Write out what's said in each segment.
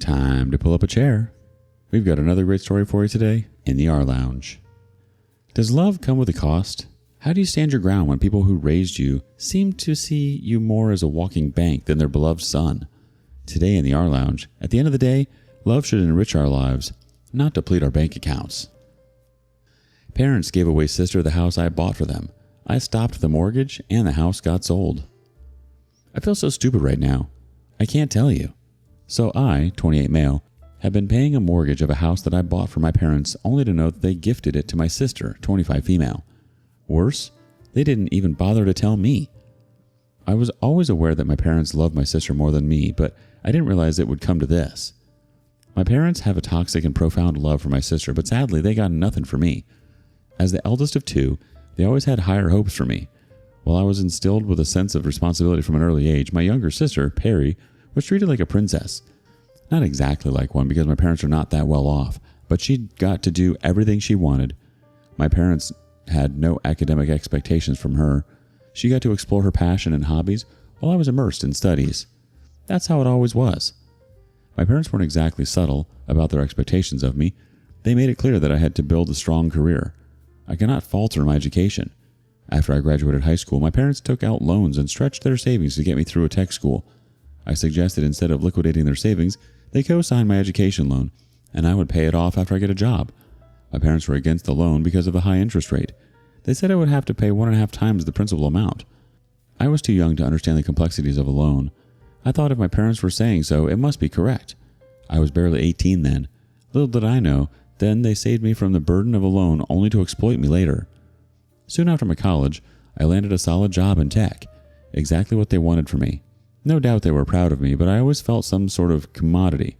Time to pull up a chair. We've got another great story for you today in the rLounge. Does love come with a cost? How do you stand your ground when people who raised you seem to see you more as a walking bank than their beloved son? Today in the rLounge, at the end of the day, love should enrich our lives, not deplete our bank accounts. Parents gave away sister the house I bought for them. I stopped the mortgage and the house got sold. I feel so stupid right now. I can't tell you. So I, 28 male, have been paying a mortgage of a house that I bought for my parents only to know that they gifted it to my sister, 25 female. Worse, they didn't even bother to tell me. I was always aware that my parents loved my sister more than me, but I didn't realize it would come to this. My parents have a toxic and profound love for my sister, but sadly they got nothing for me. As the eldest of two, they always had higher hopes for me. While I was instilled with a sense of responsibility from an early age, my younger sister, Perry, was treated like a princess. Not exactly like one because my parents are not that well off, but she got to do everything she wanted. My parents had no academic expectations from her. She got to explore her passion and hobbies while I was immersed in studies. That's how it always was. My parents weren't exactly subtle about their expectations of me. They made it clear that I had to build a strong career. I cannot falter in my education. After I graduated high school, my parents took out loans and stretched their savings to get me through a tech school. I suggested instead of liquidating their savings, they co-signed my education loan, and I would pay it off after I get a job. My parents were against the loan because of the high interest rate. They said I would have to pay 1.5 times the principal amount. I was too young to understand the complexities of a loan. I thought if my parents were saying so, it must be correct. I was barely 18 then. Little did I know, then they saved me from the burden of a loan only to exploit me later. Soon after my college, I landed a solid job in tech, exactly what they wanted for me. No doubt they were proud of me, but I always felt some sort of commodity.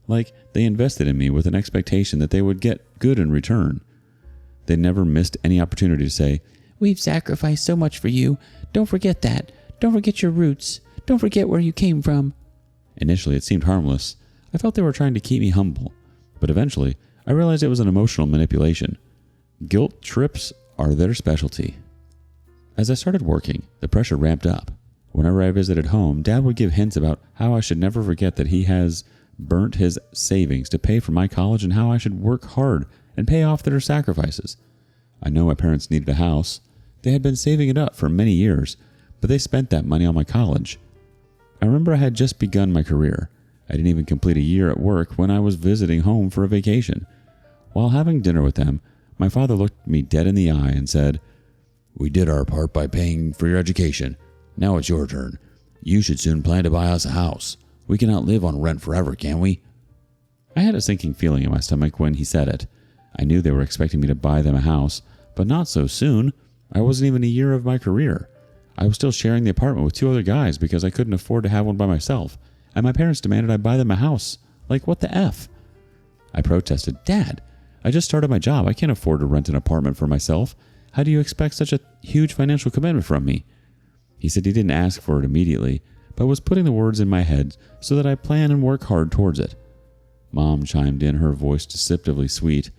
Like they invested in me with an expectation that they would get good in return. They never missed any opportunity to say, "We've sacrificed so much for you. Don't forget that. Don't forget your roots. Don't forget where you came from." Initially, it seemed harmless. I felt they were trying to keep me humble. But eventually, I realized it was an emotional manipulation. Guilt trips are their specialty. As I started working, the pressure ramped up. Whenever I visited home, Dad would give hints about how I should never forget that he has burnt his savings to pay for my college and how I should work hard and pay off their sacrifices. I know my parents needed a house. They had been saving it up for many years, but they spent that money on my college. I remember I had just begun my career. I didn't even complete a year at work when I was visiting home for a vacation. While having dinner with them, my father looked me dead in the eye and said, "We did our part by paying for your education. Now it's your turn. You should soon plan to buy us a house. We cannot live on rent forever, can we?" I had a sinking feeling in my stomach when he said it. I knew they were expecting me to buy them a house, but not so soon. I wasn't even a year of my career. I was still sharing the apartment with 2 other guys because I couldn't afford to have one by myself, and my parents demanded I buy them a house. Like, what the F? I protested, "Dad, I just started my job. I can't afford to rent an apartment for myself. How do you expect such a huge financial commitment from me?" He said he didn't ask for it immediately, but was putting the words in my head so that I plan and work hard towards it. Mom chimed in, her voice deceptively sweet.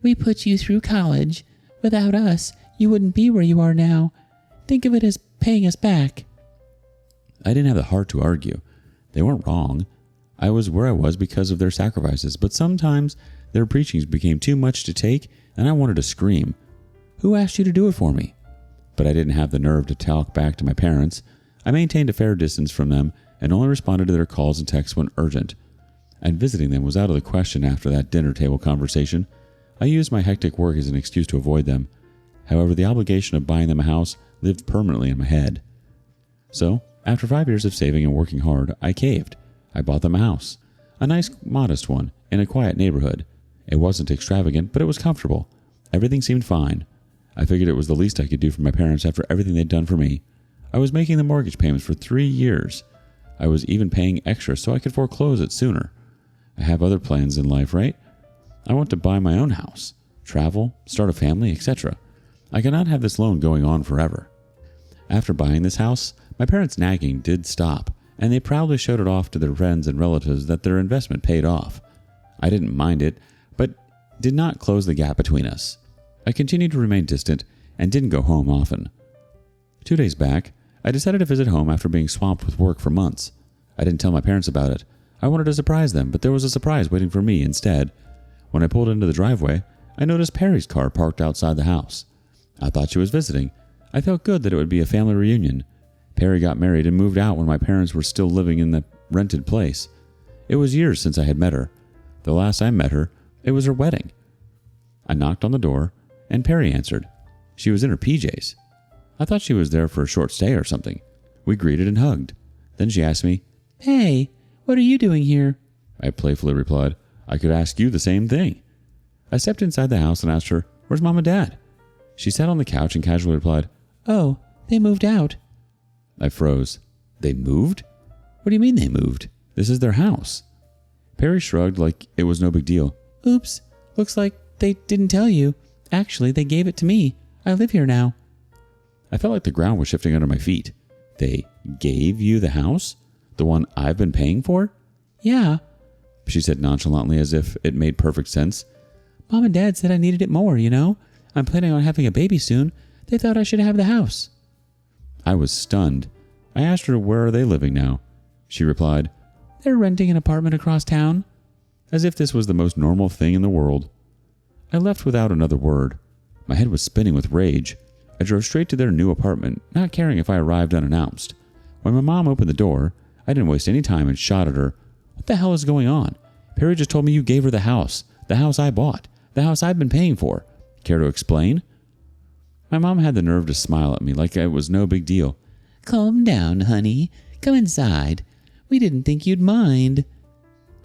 "We put you through college. Without us, you wouldn't be where you are now. Think of it as paying us back." I didn't have the heart to argue. They weren't wrong. I was where I was because of their sacrifices, but sometimes their preachings became too much to take, and I wanted to scream. "Who asked you to do it for me?" But I didn't have the nerve to talk back to my parents. I maintained a fair distance from them and only responded to their calls and texts when urgent. And visiting them was out of the question after that dinner table conversation. I used my hectic work as an excuse to avoid them. However, the obligation of buying them a house lived permanently in my head. So, after 5 years of saving and working hard, I caved. I bought them a house. A nice, modest one, in a quiet neighborhood. It wasn't extravagant, but it was comfortable. Everything seemed fine. I figured it was the least I could do for my parents after everything they'd done for me. I was making the mortgage payments for 3 years. I was even paying extra so I could foreclose it sooner. I have other plans in life, right? I want to buy my own house, travel, start a family, etc. I cannot have this loan going on forever. After buying this house, my parents' nagging did stop, and they proudly showed it off to their friends and relatives that their investment paid off. I didn't mind it, but did not close the gap between us. I continued to remain distant and didn't go home often. 2 days back, I decided to visit home after being swamped with work for months. I didn't tell my parents about it. I wanted to surprise them, but there was a surprise waiting for me instead. When I pulled into the driveway, I noticed Perry's car parked outside the house. I thought she was visiting. I felt good that it would be a family reunion. Perry got married and moved out when my parents were still living in the rented place. It was years since I had met her. The last I met her, it was her wedding. I knocked on the door, and Perry answered. She was in her PJs. I thought she was there for a short stay or something. We greeted and hugged. Then she asked me, "Hey, what are you doing here?" I playfully replied, "I could ask you the same thing." I stepped inside the house and asked her, "Where's Mom and Dad?" She sat on the couch and casually replied, "Oh, they moved out." I froze. They moved? What do you mean they moved? This is their house. Perry shrugged like it was no big deal. "Oops, looks like they didn't tell you. Actually, they gave it to me. I live here now." I felt like the ground was shifting under my feet. They gave you the house? The one I've been paying for? "Yeah," she said nonchalantly as if it made perfect sense. "Mom and Dad said I needed it more, you know? I'm planning on having a baby soon. They thought I should have the house." I was stunned. I asked her where are they living now. She replied, "They're renting an apartment across town." As if this was the most normal thing in the world. I left without another word. My head was spinning with rage. I drove straight to their new apartment, not caring if I arrived unannounced. When my mom opened the door, I didn't waste any time and shot at her. "What the hell is going on? Perry just told me you gave her the house I bought, the house I've been paying for. Care to explain?" My mom had the nerve to smile at me like it was no big deal. "Calm down, honey. Come inside. We didn't think you'd mind."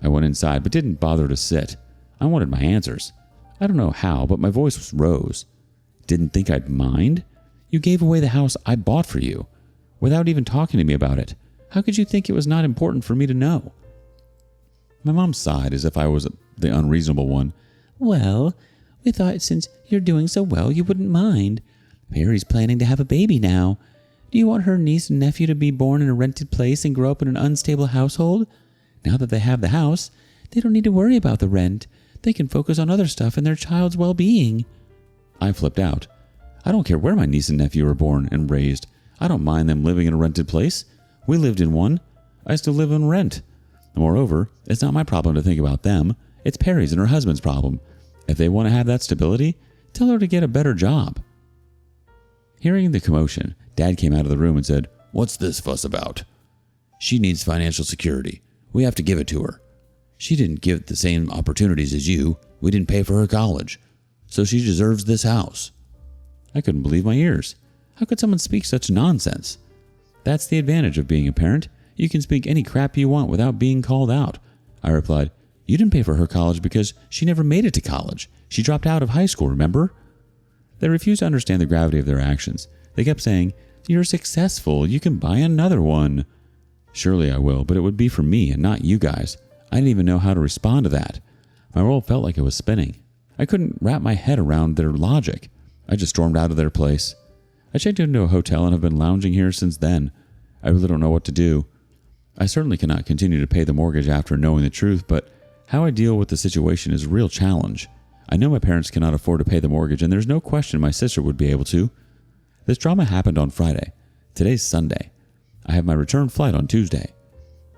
I went inside but didn't bother to sit. I wanted my answers. I don't know how, but my voice rose. "Didn't think I'd mind? You gave away the house I bought for you, without even talking to me about it. How could you think it was not important for me to know?" My mom sighed as if I was the unreasonable one. "Well, we thought since you're doing so well, you wouldn't mind. Perry's planning to have a baby now. Do you want her niece and nephew to be born in a rented place and grow up in an unstable household? Now that they have the house, they don't need to worry about the rent. They can focus on other stuff and their child's well-being." I flipped out. I don't care where my niece and nephew were born and raised. I don't mind them living in a rented place. We lived in one. I still live on rent. Moreover, it's not my problem to think about them. It's Perry's and her husband's problem. If they want to have that stability, tell her to get a better job. Hearing the commotion, Dad came out of the room and said, "What's this fuss about?" "She needs financial security. We have to give it to her. She didn't get the same opportunities as you. We didn't pay for her college. So she deserves this house." I couldn't believe my ears. How could someone speak such nonsense? That's the advantage of being a parent. You can speak any crap you want without being called out. I replied, "You didn't pay for her college because she never made it to college. She dropped out of high school, remember?" They refused to understand the gravity of their actions. They kept saying, "You're successful. You can buy another one." Surely I will, but it would be for me and not you guys. I didn't even know how to respond to that. My world felt like it was spinning. I couldn't wrap my head around their logic. I just stormed out of their place. I checked into a hotel and have been lounging here since then. I really don't know what to do. I certainly cannot continue to pay the mortgage after knowing the truth, but how I deal with the situation is a real challenge. I know my parents cannot afford to pay the mortgage, and there's no question my sister would be able to. This drama happened on Friday. Today's Sunday. I have my return flight on Tuesday.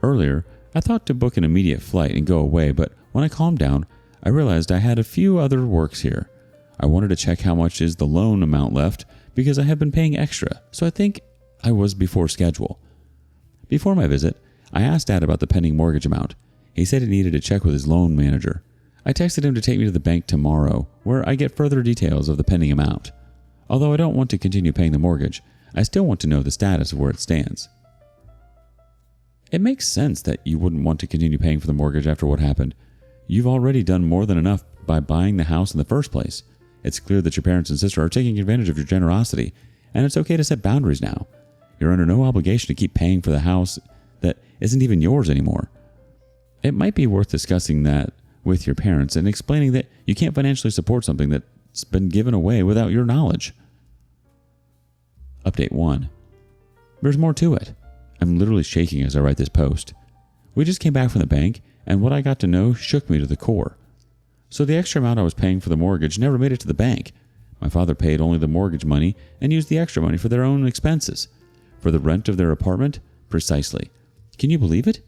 Earlier, I thought to book an immediate flight and go away, but when I calmed down, I realized I had a few other works here. I wanted to check how much is the loan amount left because I have been paying extra, so I think I was before schedule. Before my visit, I asked Dad about the pending mortgage amount. He said he needed to check with his loan manager. I texted him to take me to the bank tomorrow, where I get further details of the pending amount. Although I don't want to continue paying the mortgage, I still want to know the status of where it stands. It makes sense that you wouldn't want to continue paying for the mortgage after what happened. You've already done more than enough by buying the house in the first place. It's clear that your parents and sister are taking advantage of your generosity, and it's okay to set boundaries now. You're under no obligation to keep paying for the house that isn't even yours anymore. It might be worth discussing that with your parents and explaining that you can't financially support something that's been given away without your knowledge. Update 1. There's more to it. I'm literally shaking as I write this post. We just came back from the bank, and what I got to know shook me to the core. So the extra amount I was paying for the mortgage never made it to the bank. My father paid only the mortgage money and used the extra money for their own expenses. For the rent of their apartment? Precisely. Can you believe it?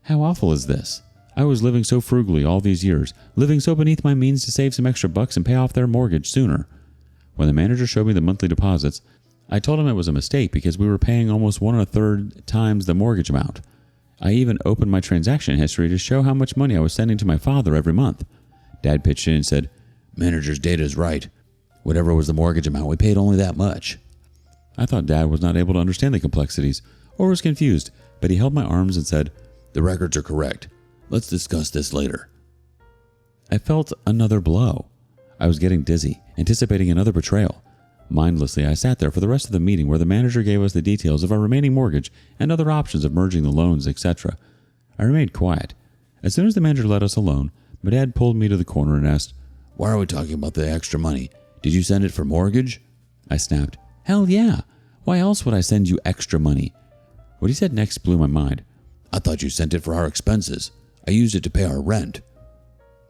How awful is this? I was living so frugally all these years, living so beneath my means to save some extra bucks and pay off their mortgage sooner. When the manager showed me the monthly deposits, I told him it was a mistake because we were paying almost 1 1/3 times the mortgage amount. I even opened my transaction history to show how much money I was sending to my father every month. Dad pitched in and said, "Manager's data is right. Whatever was the mortgage amount, we paid only that much." I thought Dad was not able to understand the complexities or was confused, but he held my arms and said, "The records are correct. Let's discuss this later." I felt another blow. I was getting dizzy, anticipating another betrayal. Mindlessly, I sat there for the rest of the meeting where the manager gave us the details of our remaining mortgage and other options of merging the loans, etc. I remained quiet. As soon as the manager let us alone, my dad pulled me to the corner and asked, "Why are we talking about the extra money? Did you send it for mortgage?" I snapped, "Hell yeah! Why else would I send you extra money?" What he said next blew my mind. "I thought you sent it for our expenses. I used it to pay our rent."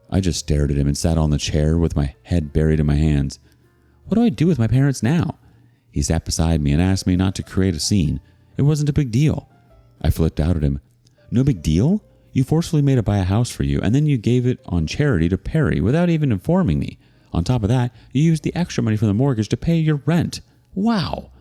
I just stared at him and sat on the chair with my head buried in my hands. What do I do with my parents now? He sat beside me and asked me not to create a scene. It wasn't a big deal. I flipped out at him. "No big deal? You forcefully made it buy a house for you, and then you gave it on charity to Perry without even informing me. On top of that, you used the extra money from the mortgage to pay your rent. Wow!"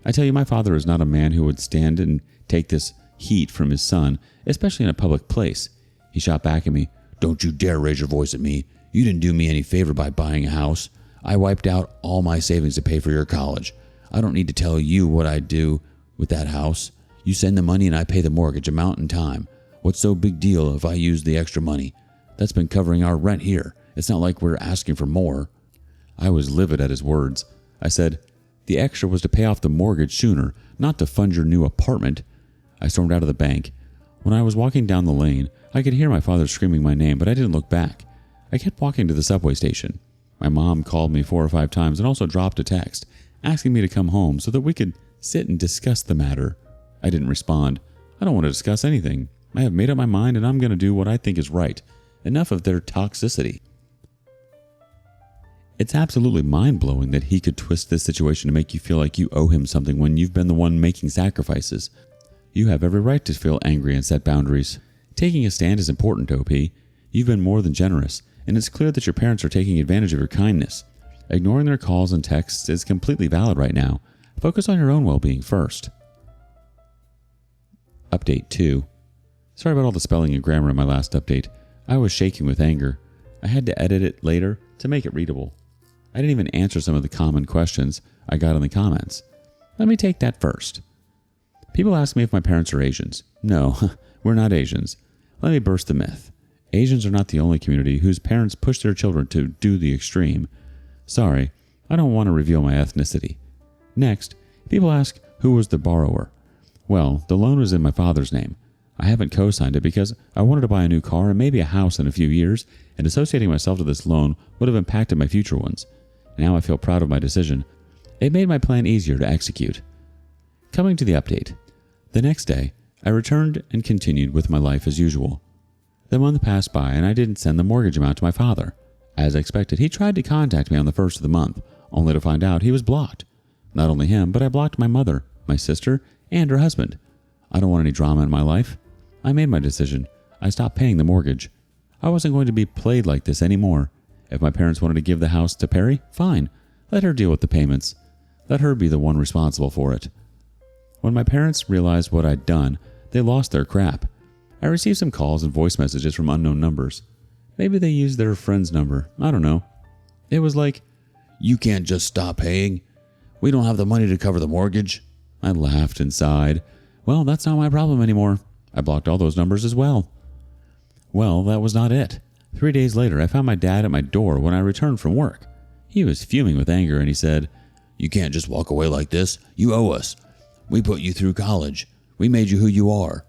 I tell you, my father is not a man who would stand and take this heat from his son, especially in a public place. He shot back at me. "Don't you dare raise your voice at me. You didn't do me any favor by buying a house. I wiped out all my savings to pay for your college. I don't need to tell you what I do with that house. You send the money and I pay the mortgage amount in time. What's so big deal if I use the extra money? That's been covering our rent here. It's not like we're asking for more." I was livid at his words. I said, "The extra was to pay off the mortgage sooner, not to fund your new apartment." I stormed out of the bank. When I was walking down the lane, I could hear my father screaming my name, but I didn't look back. I kept walking to the subway station. My mom called me 4 or 5 times and also dropped a text, asking me to come home so that we could sit and discuss the matter. I didn't respond. I don't want to discuss anything. I have made up my mind and I'm going to do what I think is right. Enough of their toxicity. It's absolutely mind-blowing that he could twist this situation to make you feel like you owe him something when you've been the one making sacrifices. You have every right to feel angry and set boundaries. Taking a stand is important, OP. You've been more than generous, and it's clear that your parents are taking advantage of your kindness. Ignoring their calls and texts is completely valid right now. Focus on your own well-being first. Update 2. Sorry about all the spelling and grammar in my last update. I was shaking with anger. I had to edit it later to make it readable. I didn't even answer some of the common questions I got in the comments. Let me take that first. People ask me if my parents are Asians. No, we're not Asians. Let me burst the myth. Asians are not the only community whose parents push their children to do the extreme. Sorry, I don't want to reveal my ethnicity. Next, people ask who was the borrower. Well, the loan was in my father's name. I haven't co-signed it because I wanted to buy a new car and maybe a house in a few years, and associating myself to this loan would have impacted my future ones. Now I feel proud of my decision. It made my plan easier to execute. Coming to the update. The next day, I returned and continued with my life as usual. The month passed by and I didn't send the mortgage amount to my father. As expected, he tried to contact me on the first of the month, only to find out he was blocked. Not only him, but I blocked my mother, my sister, and her husband. I don't want any drama in my life. I made my decision. I stopped paying the mortgage. I wasn't going to be played like this anymore. If my parents wanted to give the house to Perry, fine. Let her deal with the payments. Let her be the one responsible for it. When my parents realized what I'd done, they lost their crap. I received some calls and voice messages from unknown numbers. Maybe they used their friend's number. I don't know. It was like, "You can't just stop paying. We don't have the money to cover the mortgage." I laughed and sighed. Well, that's not my problem anymore. I blocked all those numbers as well. Well, that was not it. 3 days later, I found my dad at my door when I returned from work. He was fuming with anger and he said, "You can't just walk away like this. You owe us. We put you through college. We made you who you are."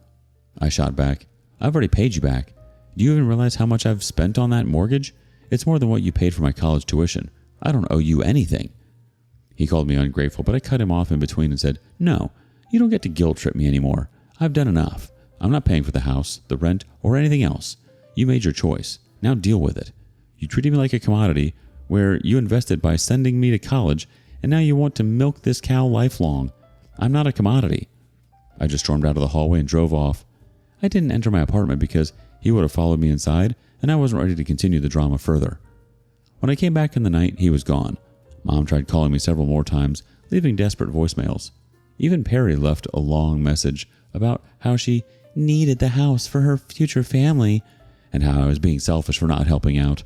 I shot back, "I've already paid you back. Do you even realize how much I've spent on that mortgage? It's more than what you paid for my college tuition. I don't owe you anything." He called me ungrateful, but I cut him off in between and said, "No, you don't get to guilt trip me anymore. I've done enough. I'm not paying for the house, the rent, or anything else. You made your choice. Now deal with it. You treated me like a commodity where you invested by sending me to college, and now you want to milk this cow lifelong. I'm not a commodity." I just stormed out of the hallway and drove off. I didn't enter my apartment because he would have followed me inside and I wasn't ready to continue the drama further. When I came back in the night, he was gone. Mom tried calling me several more times, leaving desperate voicemails. Even Perry left a long message about how she needed the house for her future family and how I was being selfish for not helping out.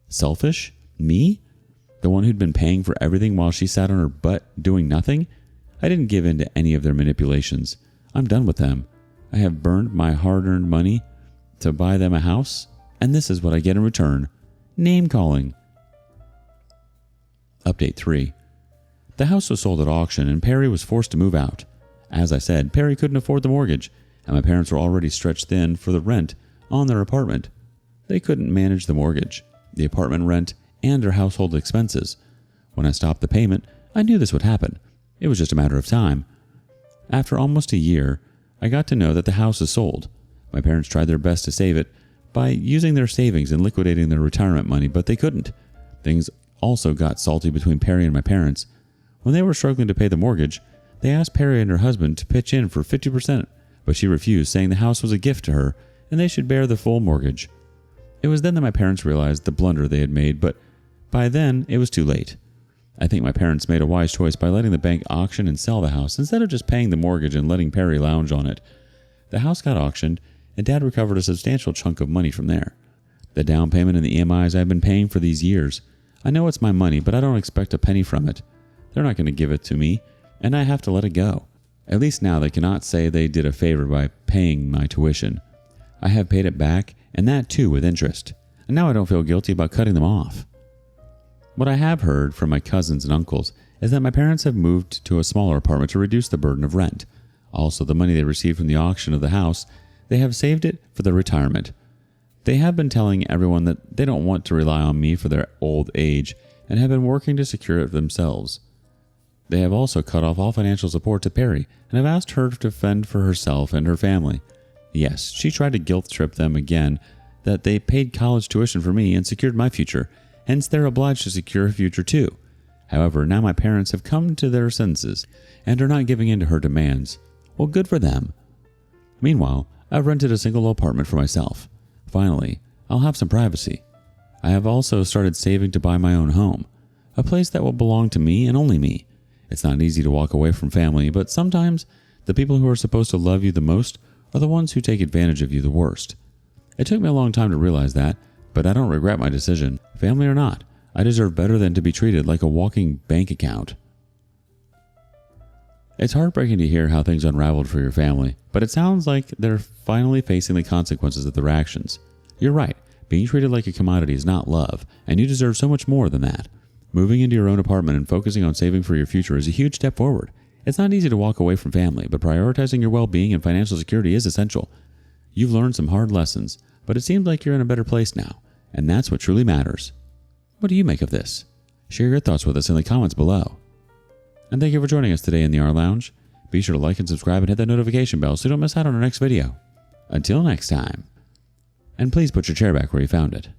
Selfish? Me? The one who'd been paying for everything while she sat on her butt doing nothing? I didn't give in to any of their manipulations. I'm done with them. I have burned my hard-earned money to buy them a house, and this is what I get in return. Name-calling. Update 3. The house was sold at auction and Perry was forced to move out. As I said, Perry couldn't afford the mortgage, and my parents were already stretched thin for the rent on their apartment. They couldn't manage the mortgage, the apartment rent, and their household expenses. When I stopped the payment, I knew this would happen. It was just a matter of time. After almost a year, I got to know that the house is sold. My parents tried their best to save it by using their savings and liquidating their retirement money, but they couldn't. Things also got salty between Perry and my parents. When they were struggling to pay the mortgage, they asked Perry and her husband to pitch in for 50%, but she refused, saying the house was a gift to her and they should bear the full mortgage. It was then that my parents realized the blunder they had made, but by then it was too late. I think my parents made a wise choice by letting the bank auction and sell the house instead of just paying the mortgage and letting Perry lounge on it. The house got auctioned, and Dad recovered a substantial chunk of money from there. The down payment and the EMIs I've been paying for these years. I know it's my money, but I don't expect a penny from it. They're not going to give it to me, and I have to let it go. At least now they cannot say they did a favor by paying my tuition. I have paid it back, and that too with interest. And now I don't feel guilty about cutting them off. What I have heard from my cousins and uncles is that my parents have moved to a smaller apartment to reduce the burden of rent. Also, the money they received from the auction of the house, they have saved it for their retirement. They have been telling everyone that they don't want to rely on me for their old age and have been working to secure it themselves. They have also cut off all financial support to Perry and have asked her to fend for herself and her family. Yes, she tried to guilt trip them again that they paid college tuition for me and secured my future, hence they're obliged to secure a future too. However, now my parents have come to their senses and are not giving in to her demands. Well, good for them. Meanwhile, I've rented a single apartment for myself. Finally, I'll have some privacy. I have also started saving to buy my own home, a place that will belong to me and only me. It's not easy to walk away from family, but sometimes the people who are supposed to love you the most are the ones who take advantage of you the worst. It took me a long time to realize that, but I don't regret my decision. Family or not, I deserve better than to be treated like a walking bank account. It's heartbreaking to hear how things unraveled for your family, but it sounds like they're finally facing the consequences of their actions. You're right, being treated like a commodity is not love, and you deserve so much more than that. Moving into your own apartment and focusing on saving for your future is a huge step forward. It's not easy to walk away from family, but prioritizing your well-being and financial security is essential. You've learned some hard lessons, but it seems like you're in a better place now, and that's what truly matters. What do you make of this? Share your thoughts with us in the comments below. And thank you for joining us today in the rLounge. Be sure to like and subscribe and hit that notification bell so you don't miss out on our next video. Until next time. And please put your chair back where you found it.